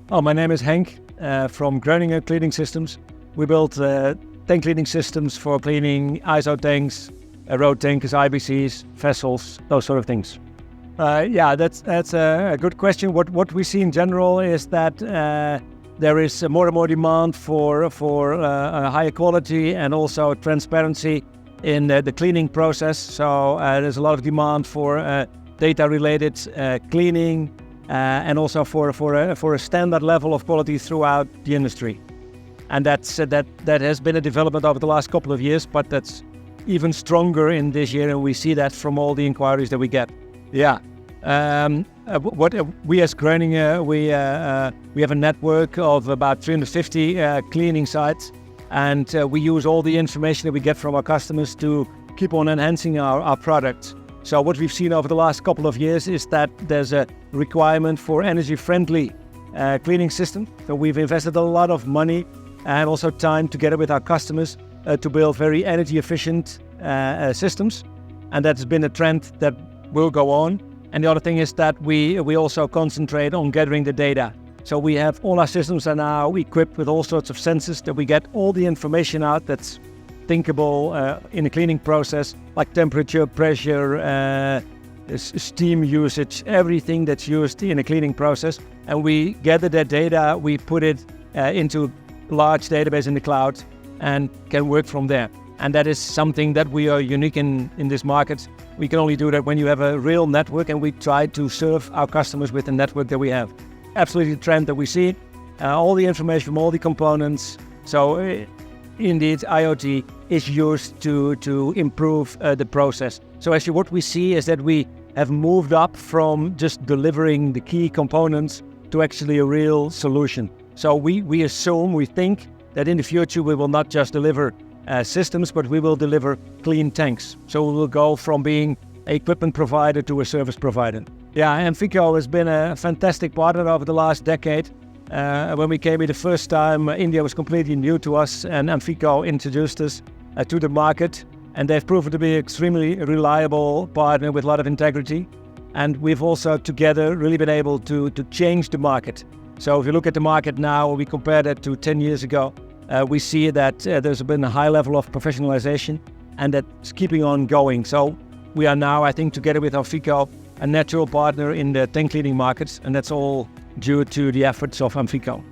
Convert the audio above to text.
Oh, my name is Henk from Groninger Cleaning Systems. We build tank cleaning systems for cleaning ISO tanks, road tankers, IBCs, vessels, those sort of things. That's a good question. What we see in general is that there is more and more demand for higher quality and also transparency in the cleaning process. So there's a lot of demand for data-related cleaning and also for a standard level of quality throughout the industry. And that has been a development over the last couple of years, but that's even stronger in this year, and we see that from all the inquiries that we get. Yeah. What we as Groninger, we have a network of about 350 cleaning sites, and we use all the information that we get from our customers to keep on enhancing our products. So what we've seen over the last couple of years is that there's a requirement for energy-friendly cleaning system. So we've invested a lot of money and also time together with our customers to build very energy-efficient systems, and that's been a trend that will go on. And the other thing is that we also concentrate on gathering the data. So we have all our systems are now equipped with all sorts of sensors that we get all the information out that's thinkable in the cleaning process, like temperature, pressure, steam usage, everything that's used in a cleaning process. And we gather that data, we put it into a large database in the cloud and can work from there. And that is something that we are unique in this market. We can only do that when you have a real network, and we try to serve our customers with the network that we have. Absolutely the trend that we see, all the information from all the components. So indeed, IoT is used to improve the process. So actually what we see is that we have moved up from just delivering the key components to actually a real solution. So we think that in the future we will not just deliver systems, but we will deliver clean tanks. So we will go from being an equipment provider to a service provider. Yeah, AMFICO has been a fantastic partner over the last decade. When we came here the first time, India was completely new to us, and AMFICO introduced us to the market, and they've proven to be an extremely reliable partner with a lot of integrity. And we've also together really been able to change the market. So if you look at the market now, we compare that to 10 years ago, we see that there's been a high level of professionalization, and that's keeping on going. So we are now, I think, together with AMFICO, a natural partner in the tank cleaning markets, and that's all due to the efforts of AMFICO.